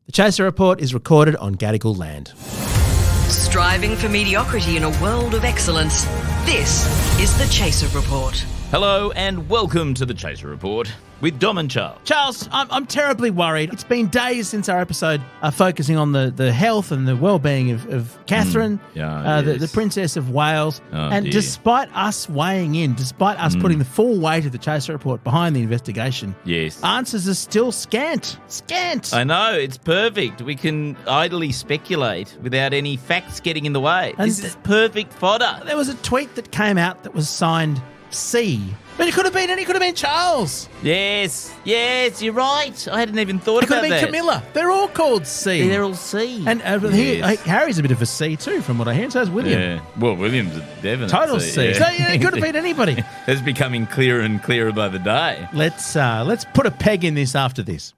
The Chaser Report is recorded on Gadigal land. Striving for mediocrity in a world of excellence. This is the Chaser Report. Hello and welcome to the Chaser Report with Dom and Charles. Charles, I'm terribly worried. It's been days since our episode focusing on the health and the well-being of Catherine, the Princess of Wales. Dear. Despite us weighing in, despite us putting the full weight of the Chaser Report behind the investigation, answers are still scant. I know, it's perfect. We can idly speculate without any facts getting in the way. And this is perfect fodder. There was a tweet that came out that was signed C. But it could have been Charles. Yes, you're right. I hadn't even thought It could about have that. been Camilla. They're all called C. Yeah, they're all C. And Harry's a bit of a C too, from what I hear, and so is William. Yeah. Well, William's a definite Total C. C. Yeah. So it could have been anybody. It's becoming clearer and clearer by the day. Let's put a peg in this after this.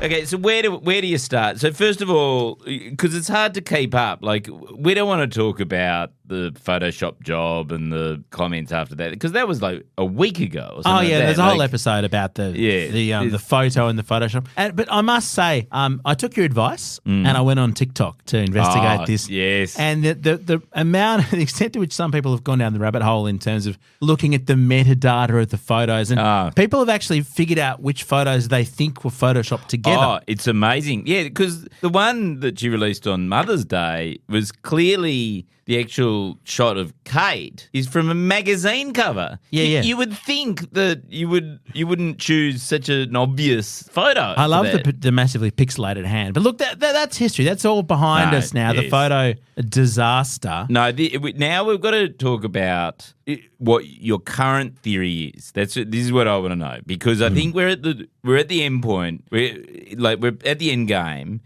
Okay, so where do you start? So first of all, because it's hard to keep up, like we don't want to talk about the Photoshop job and the comments after that, because that was like a week ago or something. Oh yeah, like there's that. a whole episode about the photo and the Photoshop. But I must say, I took your advice and I went on TikTok to investigate this. Yes. And the extent to which some people have gone down the rabbit hole in terms of looking at the metadata of the photos, and people have actually figured out which photos they think were photoshopped together. Oh, it's amazing. Yeah, because the one that you released on Mother's Day was clearly the actual shot of Kate is from a magazine cover. Yeah. You would think that you wouldn't choose such an obvious photo. I love the massively pixelated hand. But look, that's history. That's all behind us now. Yes. The photo disaster. No, now we've got to talk about what your current theory is. This is what I want to know, because I think we're at the end point. We're at the end game.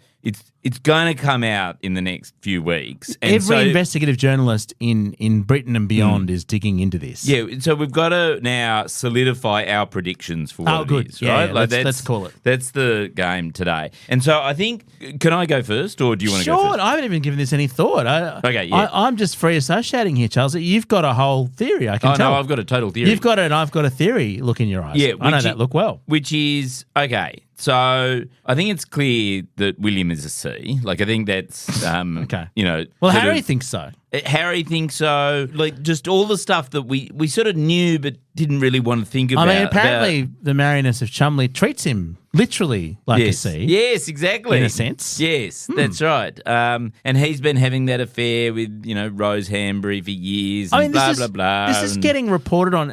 It's going to come out in the next few weeks. And every investigative journalist in Britain and beyond is digging into this. Yeah, so we've got to now solidify our predictions for what it is, right? Yeah, let's call it. That's the game today. And so I think, can I go first, or do you want to go first? Sure, I haven't even given this any thought. Okay, yeah. I'm just free associating here, Charles. You've got a whole theory, I can tell. No, I've got a total theory. You've got it, and I've got a theory look in your eyes. Yeah, I know that look well. Which is, okay, so I think it's clear that William is a C. Like, I think that's, okay. Well, Harry thinks so. Harry thinks so. Like, just all the stuff that we sort of knew but didn't really want to think about. I mean, apparently the Marioness of Chumley treats him literally like a C. Yes, exactly. In a sense. Yes, that's right. And he's been having that affair with, Rose Hambury for years and blah, blah. This is getting reported on.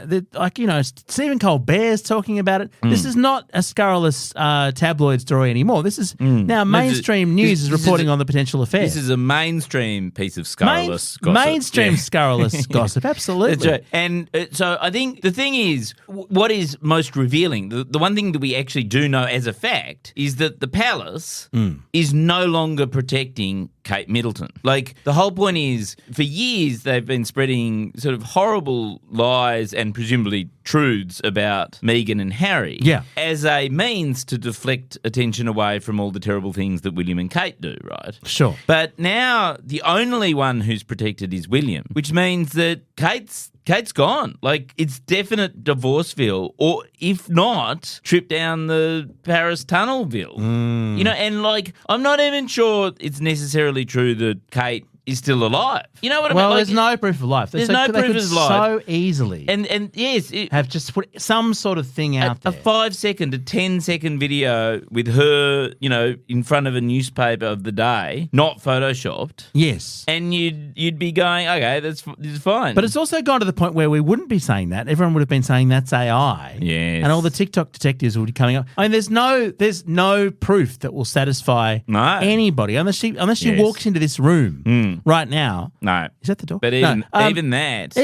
Stephen Colbert's talking about it. This is not a scurrilous tabloid story anymore. This is now mainstream news is reporting on the potential affair. This is a mainstream piece of scurrilous gossip. Mainstream scurrilous gossip, absolutely. That's right. And so I think the thing is, what is most revealing, the one thing that we actually do know as a fact is that the palace is no longer protecting Kate Middleton. Like, the whole point is, for years they've been spreading sort of horrible lies and presumably truths about Meghan and Harry as a means to deflect attention away from all the terrible things that William and Kate do, right? Sure. But now the only one who's protected is William, which means that Kate's gone. Like, it's definite Divorceville, or if not, trip down the Paris Tunnelville. And like, I'm not even sure it's necessarily true that Kate is still alive. You know what I mean? Well, there's no proof of life. There's no proof of life. So easily. And yes, have just put some sort of thing out there. A 5-second, a 10-second video with her, in front of a newspaper of the day, not photoshopped. Yes. And you'd be going, okay, this is fine. But it's also gone to the point where we wouldn't be saying that. Everyone would have been saying that's AI. Yes. And all the TikTok detectives would be coming up. I mean, there's no proof that will satisfy anybody unless she walks into this room right now. No. Is that the door? But even that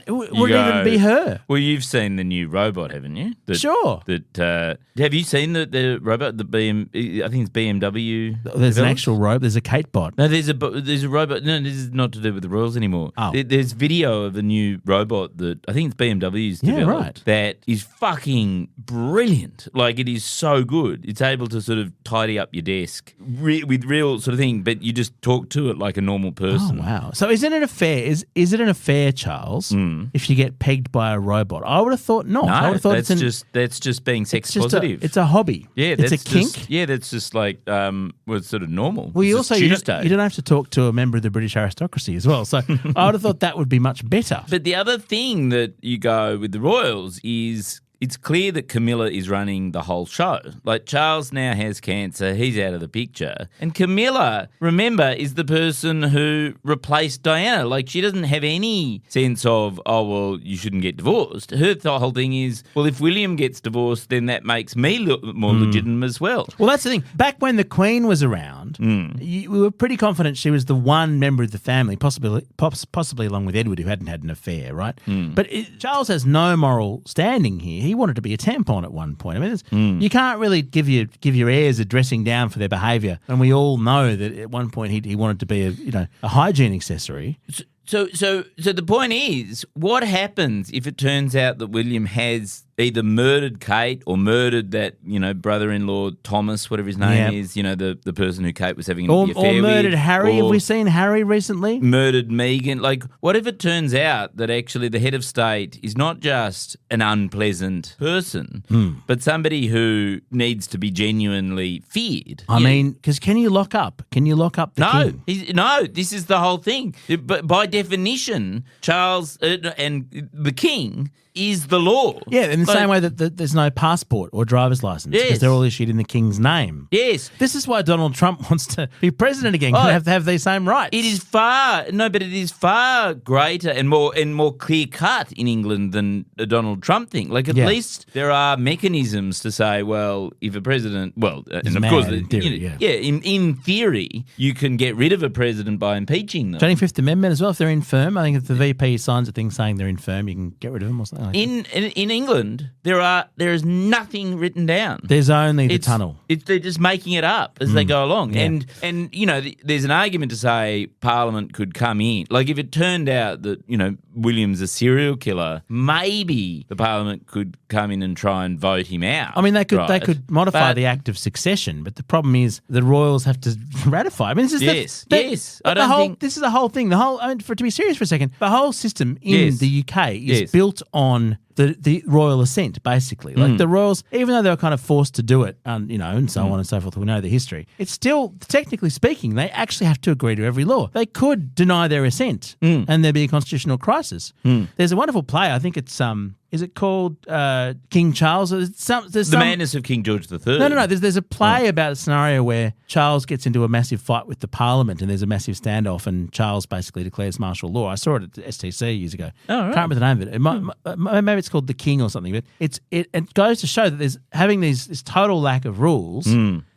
wouldn't even be her. Well, you've seen the new robot, haven't you? Sure. Have you seen the robot, I think it's BMW? There's an actual robot. There's a Kate bot. No, there's a robot. No, this is not to do with the royals anymore. Oh. There's video of a new robot that I think it's BMW's developed that is fucking brilliant. Like, it is so good. It's able to sort of tidy up your desk with real sort of thing, but you just talk to it like a normal person. person. Oh, wow. So isn't it is it an affair, Charles, if you get pegged by a robot? I would have thought not. No, I would have thought that's just being sex positive. It's a hobby. Yeah, it's a kink. That's just like sort of normal. Well, you It's also just Tuesday. you don't have to talk to a member of the British aristocracy as well. So I would have thought that would be much better. But the other thing that you go with the royals is it's clear that Camilla is running the whole show. Like, Charles now has cancer. He's out of the picture. And Camilla, remember, is the person who replaced Diana. Like, she doesn't have any sense of, oh, well, you shouldn't get divorced. Her whole thing is, well, if William gets divorced, then that makes me look more legitimate as well. Well, that's the thing. Back when the Queen was around, we were pretty confident she was the one member of the family, possibly along with Edward, who hadn't had an affair, right? But Charles has no moral standing here. He wanted to be a tampon at one point. I mean, you can't really give your heirs a dressing down for their behaviour, and we all know that at one point he wanted to be a hygiene accessory. So the point is, what happens if it turns out that William has either murdered Kate or murdered that, brother-in-law Thomas, whatever his name is, the person who Kate was having an affair with. Or murdered Harry. Have we seen Harry recently? Murdered Meghan. Like, what if it turns out that actually the head of state is not just an unpleasant person, but somebody who needs to be genuinely feared? I mean, because can you lock up the king? No, this is the whole thing. But by definition, Charles and the king is the law. Yeah, in the same way that there's no passport or driver's license because they're all issued in the king's name. Yes. This is why Donald Trump wants to be president again. They have to have these same rights. It is far greater and more clear cut in England than the Donald Trump thing. Like, at least there are mechanisms to say, well, if a president, and of course, in theory, in theory, you can get rid of a president by impeaching them. 25th Amendment as well, if they're infirm. I think if the VP signs a thing saying they're infirm, you can get rid of them or something like that. In England, there is nothing written down. There's only the tunnel. They're just making it up as they go along. Yeah. And there's an argument to say Parliament could come in. Like, if it turned out that, William's a serial killer, maybe the Parliament could come in and try and vote him out. I mean, they could modify the Act of Succession, but the problem is the royals have to ratify. I mean, this is yes. This is the whole thing. To be serious for a second, the whole system in the UK is built on the royal assent, basically. Like, the royals, even though they were kind of forced to do it, and so on and so forth, we know the history, it's still, technically speaking, they actually have to agree to every law. They could deny their assent and there'd be a constitutional crisis. There's a wonderful play, I think it's... is it called King Charles? The Madness of King George III. No. There's a play about a scenario where Charles gets into a massive fight with the Parliament and there's a massive standoff and Charles basically declares martial law. I saw it at the STC years ago. Oh, right. Can't remember the name of it. Maybe it's called The King or something. But it goes to show that having this total lack of rules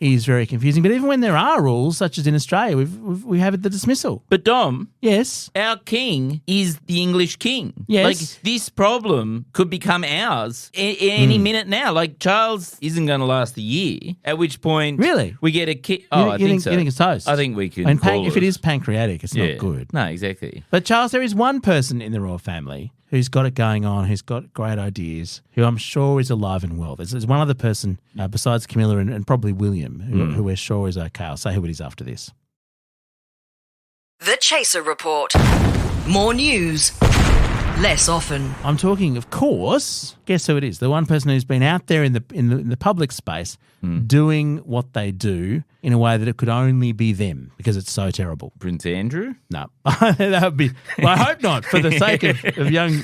is very confusing. But even when there are rules, such as in Australia, we have the dismissal. But Dom, yes, our king is the English king. Yes, like, this problem could become ours any minute now. Like, Charles isn't going to last a year, at which point really we get a kid. I think so. You think it's toast? I think we can call if it is pancreatic, it's not good. No, exactly. But Charles, there is one person in the royal family who's got it going on, who's got great ideas, who I'm sure is alive and well. There's one other person besides Camilla and probably William who we're sure is okay. I'll say who it is after this. The Chaser Report. More news, less often. I'm talking, of course, guess who it is? The one person who's been out there in the public space doing what they do in a way that it could only be them because it's so terrible. Prince Andrew? No. That would be... Well, I hope not, for the sake of young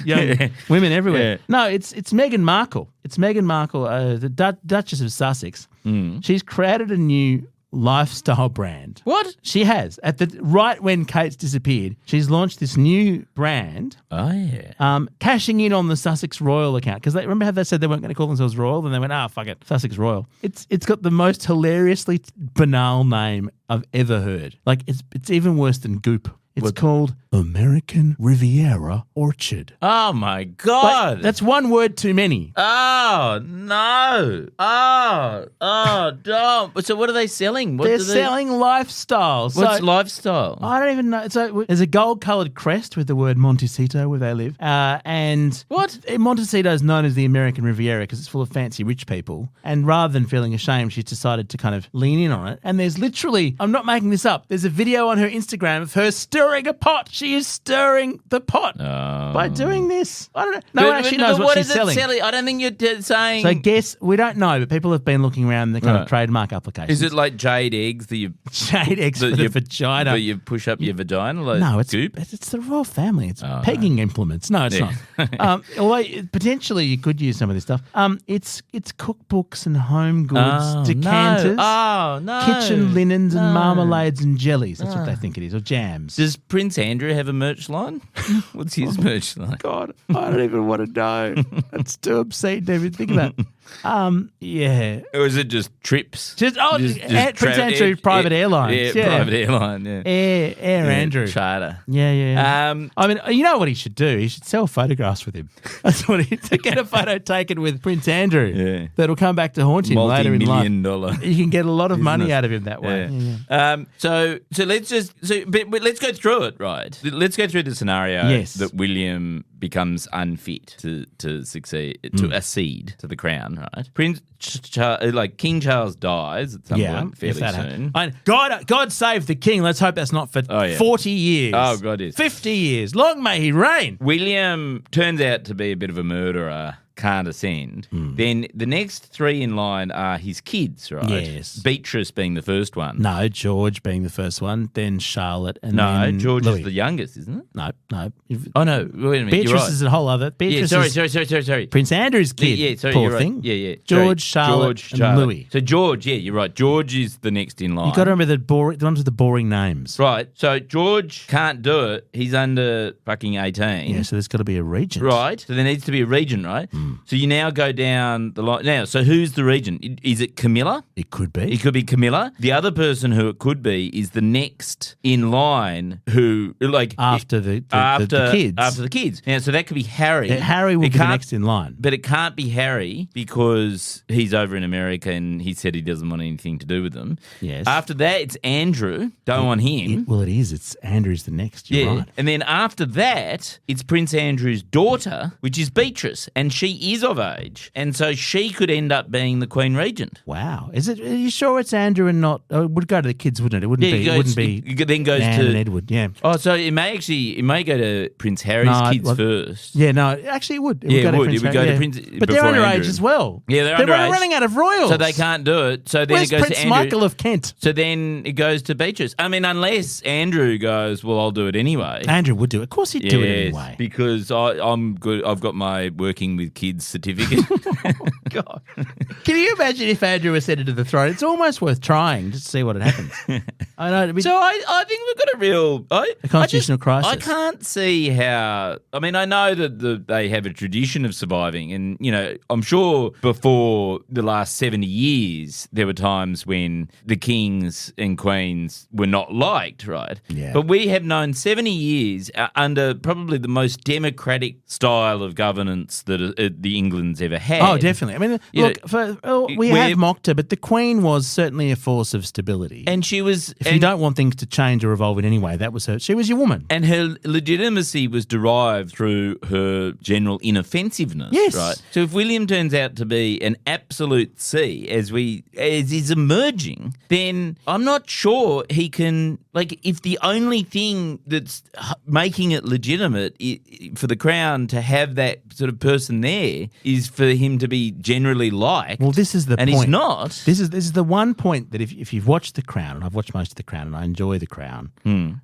women everywhere. Yeah. No, it's Meghan Markle. It's Meghan Markle, the Duchess of Sussex. She's created a new lifestyle brand. What? She has. Right when Kate's disappeared, she's launched this new brand. Oh, yeah. Cashing in on the Sussex Royal account. Because remember how they said they weren't going to call themselves Royal? Then they went, fuck it, Sussex Royal. It's got the most hilariously banal name I've ever heard. Like, it's even worse than Goop. It's called American Riviera Orchard. Oh, my God. Like, that's one word too many. Oh, no. Oh, don't. So what are they selling? They're selling lifestyle. What's lifestyle? I don't even know. So there's a gold-coloured crest with the word Montecito where they live. And what? Montecito is known as the American Riviera because it's full of fancy rich people. And rather than feeling ashamed, she's decided to kind of lean in on it. And there's literally, I'm not making this up, there's a video on her Instagram of her stirring stirring a pot. She is stirring the pot by doing this. I don't know. No one actually knows what she's selling. I don't think you're saying. So guess, we don't know, but people have been looking around the kind of trademark applications. Is it like jade eggs that you... Jade eggs for the vagina. That you push up your vagina like no, it's goop? It's the royal family. It's pegging implements. No, it's not. Although potentially you could use some of this stuff. It's cookbooks and home goods, decanters, kitchen linens and marmalades and jellies. That's what they think it is, or jams. Does Prince Andrew have a merch line? What's his merch line? God, I don't even want to know. That's too obscene to even think about. Yeah. Or is it just trips? Prince Andrew private airlines. Yeah, private airline. Yeah. Air Andrew. Charter. Yeah. I mean, you know what he should do? He should sell photographs with him. That's what to get a photo taken with Prince Andrew. Yeah. That'll come back to haunt him later in life. $multi-million. You can get a lot of money out of him that way. Yeah. So but let's go through it, right? Let's go through the scenario that William becomes unfit to succeed, to accede to the crown, right? King Charles dies at some point fairly soon. God save the king. Let's hope that's not for 40 years. Oh, God, yes. 50 years. Long may he reign. William turns out to be a bit of a murderer. Can't ascend. Then the next three in line are his kids, right? Yes. Beatrice being the first one. No, George being the first one, then Charlotte, and then George Louis. is the youngest, isn't it? No. Oh, no, wait a minute. Beatrice is a whole other. Beatrice sorry. Prince Andrew's kid. Poor thing. Yeah. George, Charlotte, and Louis. So George, you're right. George is the next in line. You've got to remember the ones with the boring names. Right. So George can't do it. He's under fucking 18. Yeah, so there's got to be a regent. Right. So there needs to be a regent, right? So you now go down the line. Now, so who's the regent? Is it Camilla? It could be. It could be Camilla. The other person who it could be is the next in line who, after the kids. After the kids. Now, so that could be Harry. Harry will be the next in line. But it can't be Harry because he's over in America and he said he doesn't want anything to do with them. Yes. After that, it's Andrew. Don't want him. It is. It's Andrew's the next. You're right. And then after that, it's Prince Andrew's daughter, which is Beatrice, and she is of age. And so she could end up being the Queen Regent. Wow. Are you sure it's Andrew and not... it would go to the kids, wouldn't it? It wouldn't be... It then goes Anne to... and Edward, yeah. Oh, so it may go to Prince Harry's kids first. Yeah, no, actually it would. It would go to Prince... But they're underage as well. Yeah, they're underage. They're running out of royals. So they can't do it. So then Where's it goes Prince to Andrew. Michael of Kent? So then it goes to Beatrice. I mean, unless Andrew goes, well, I'll do it anyway. Andrew would do it. Of course he'd do it anyway. Because I'm good. I've got my working with kids certificate. God. Can you imagine if Andrew was sent to the throne? It's almost worth trying just to see what happens. I know. So I think we've got a constitutional crisis. I can't see how. I mean, I know that they have a tradition of surviving, and I'm sure before the last 70 years there were times when the kings and queens were not liked, right? Yeah. But we have known 70 years under probably the most democratic style of governance that the England's ever had. Oh, definitely. I mean, we have mocked her, but the Queen was certainly a force of stability. And she was... If you don't want things to change or evolve in any way, that was her. She was your woman. And her legitimacy was derived through her general inoffensiveness, right? So if William turns out to be an absolute C, as is emerging, then I'm not sure he can... if the only thing that's making it legitimate for the crown to have that sort of person there is for him to be generally liked. Well, this is the point. And he's not. This is the one point that if you've watched The Crown, and I've watched most of The Crown and I enjoy The Crown,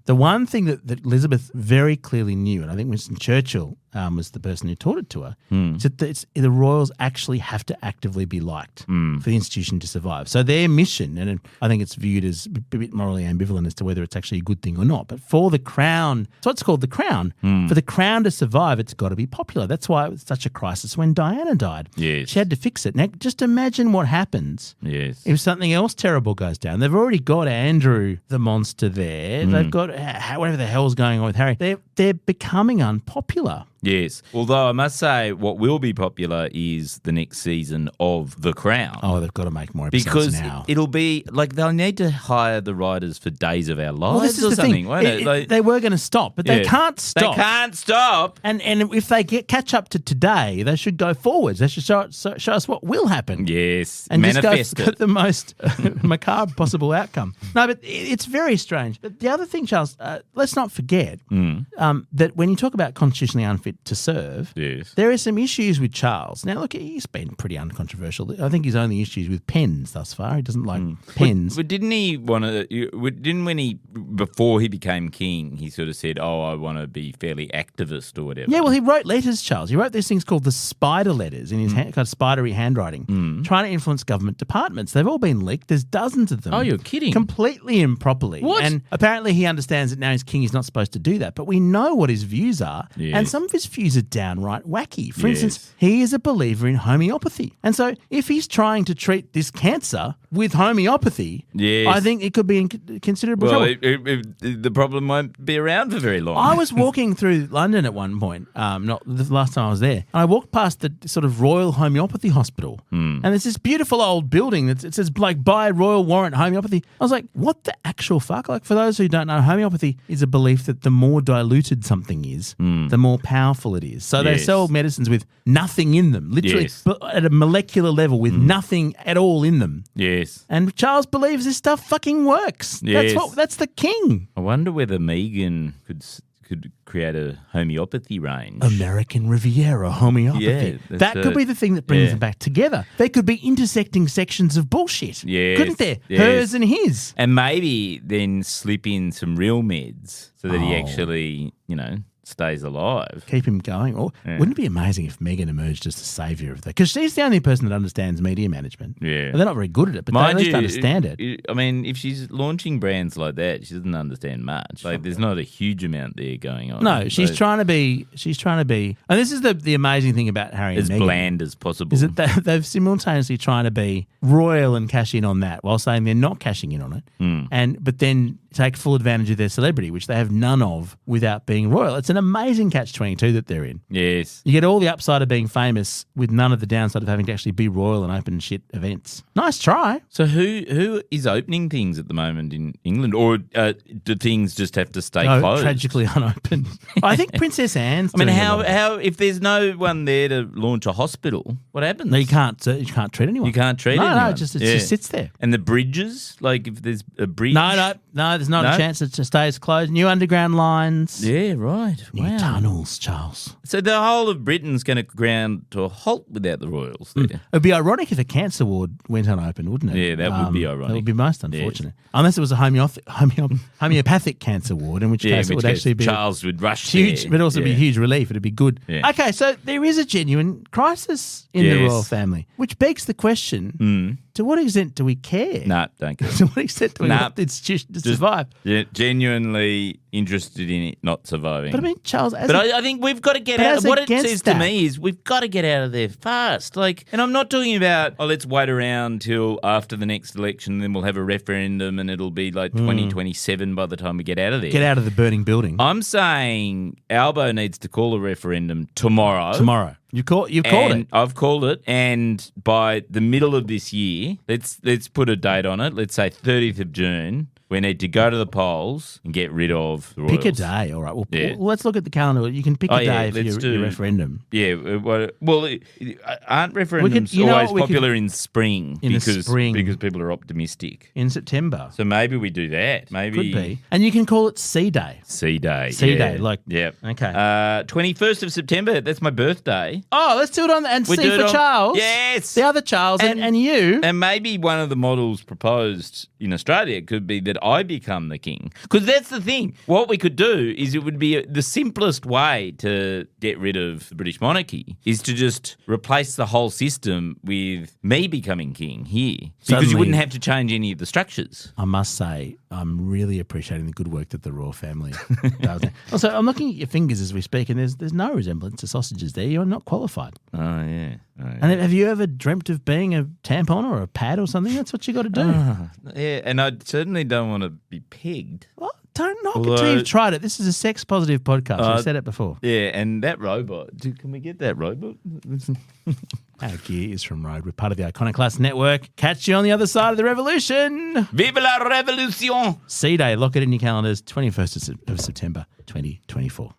the one thing that Elizabeth very clearly knew, and I think Winston Churchill was the person who taught it to her, is that the royals actually have to actively be liked for the institution to survive. So their mission, and I think it's viewed as a bit morally ambivalent as to whether it's actually a good thing or not, but for the crown, so it's called the crown, for the crown to survive, it's got to be popular. That's why it was such a crisis when Diana died. Yes. She had to fix it. Now, just imagine what happens if something else terrible goes down. They've already got Andrew, the monster, there. They've got whatever the hell's going on with Harry. they're becoming unpopular. Yes. Although I must say what will be popular is the next season of The Crown. Oh, they've got to make more episodes Because now. it'll be like they'll need to hire the writers for Days of Our Lives Well, this is or the something, thing. won't it? Like, They were going to stop, but they can't stop. They can't stop. And if they catch up to today, they should go forwards. They should show us what will happen. Yes. And manifest just go it. the most macabre possible outcome. No, but it's very strange. But the other thing, Charles, let's not forget that when you talk about constitutionally unfit to serve, Yes. there are some issues with Charles. Now, look, he's been pretty uncontroversial. I think his only issues with pens thus far. He doesn't like pens. But didn't he want to? Didn't before he became king, he sort of said, "Oh, I want to be fairly activist or whatever." Yeah, well, he wrote letters, Charles. He wrote these things called the spider letters in his kind of spidery handwriting, trying to influence government departments. They've all been leaked. There's dozens of them. Oh, you're kidding. Completely improperly. What? And apparently he understands that now he's king, he's not supposed to do that. But we know what his views are. Yes. And some of his views are downright wacky. For Yes. instance, he is a believer in homeopathy. And so if he's trying to treat this cancer with homeopathy, Yes. I think it could be in considerable Well, trouble. the problem won't be around for very long. I was walking through London at one point, not the last time I was there, and I walked past the sort of Royal Homeopathy Hospital, and there's this beautiful old building that it says like by Royal Warrant Homeopathy. I was like, what the actual fuck? Like, for those who don't know, homeopathy is a belief that the more diluted something is, the more powerful it is. So they Yes. sell medicines with nothing in them, literally Yes. but at a molecular level with nothing at all in them. Yes. And Charles believes this stuff fucking works. Yes. That's the king. I wonder whether Meghan could create a homeopathy range. American Riviera homeopathy. Yeah, that could be the thing that brings yeah. them back together. They could be intersecting sections of bullshit. Yes, Couldn't there? yes. Hers and his. And maybe then slip in some real meds so that he Oh. actually, stays alive. Keep him going. Or wouldn't it be amazing if Meghan emerged as the saviour of that? Because she's the only person that understands media management. Yeah. And they're not very good at it, but they at least understand it. I mean, if she's launching brands like that, she doesn't understand much. Like, there's not a huge amount there going on. No, she's So trying to be, and this is the amazing thing about Harry as and Meghan. bland as possible. Is that they're simultaneously trying to be royal and cash in on that while saying they're not cashing in on it, but then take full advantage of their celebrity, which they have none of without being royal. It's an amazing catch-22 that they're in. Yes. You get all the upside of being famous with none of the downside of having to actually be royal and open shit events. Nice try. So who is opening things at the moment in England, or do things just have to stay No, closed? tragically unopened. I think Princess Anne's. I mean, doing a lot of it. how if there's no one there to launch a hospital, what happens? No, you can't treat anyone. You can't treat no, anyone. No, it just sits there. And the bridges, like if there's a bridge. No, there's not a chance it stays closed. New underground lines. Yeah, right. New tunnels, Charles. So the whole of Britain's going to ground to a halt without the royals there. It'd be ironic if a cancer ward went unopened, wouldn't it? Yeah, that would be ironic. That would be most unfortunate. Unless it was a homeopathic cancer ward, in which case it would actually be Charles would rush huge, there. but also be huge relief. It'd be good. Yeah. Okay, so there is a genuine crisis in the royal family, which begs the question: to what extent do we care? No, don't care. To what extent do we want the institution to survive? Genuinely interested in it not surviving. But I mean, Charles, I think we've got to get out. What it says to me is we've got to get out of there fast. Like, and I'm not talking about let's wait around till after the next election, then we'll have a referendum, and it'll be like 2027 by the time we get out of there. Get out of the burning building. I'm saying Albo needs to call a referendum tomorrow. You've called it. I've called it, and by the middle of this year, let's put a date on it. Let's say 30th of June. We need to go to the polls and get rid of the royals. Pick a day, all right. Well, let's look at the calendar. You can pick a day for your referendum. Yeah, aren't referendums always popular in spring? Because people are optimistic. In September. So maybe we do that. Maybe could be. And you can call it C Day. C Day. Day, yeah. Okay. 21st of September. That's my birthday. Oh, let's do it on and C for Charles. Yes, the other Charles and you. And maybe one of the models proposed in Australia could be that I become the king. Because that's the thing. What we could do is it would be the simplest way to get rid of the British monarchy is to just replace the whole system with me becoming king here. Because you wouldn't have to change any of the structures. I must say, I'm really appreciating the good work that the royal family does. Also, I'm looking at your fingers as we speak, and there's no resemblance to sausages there. You're not qualified. Oh, yeah. And have you ever dreamt of being a tampon or a pad or something? That's what you got to do. Yeah, and I certainly don't want to be pegged. What? Don't knock it till you've tried it. This is a sex-positive podcast. We've said it before. Yeah, and that robot. Can we get that robot? Our gear is from Rode. We're part of the Iconoclast Network. Catch you on the other side of the revolution. Vive la revolution! C-Day. Lock it in your calendars. 21st of September, 2024.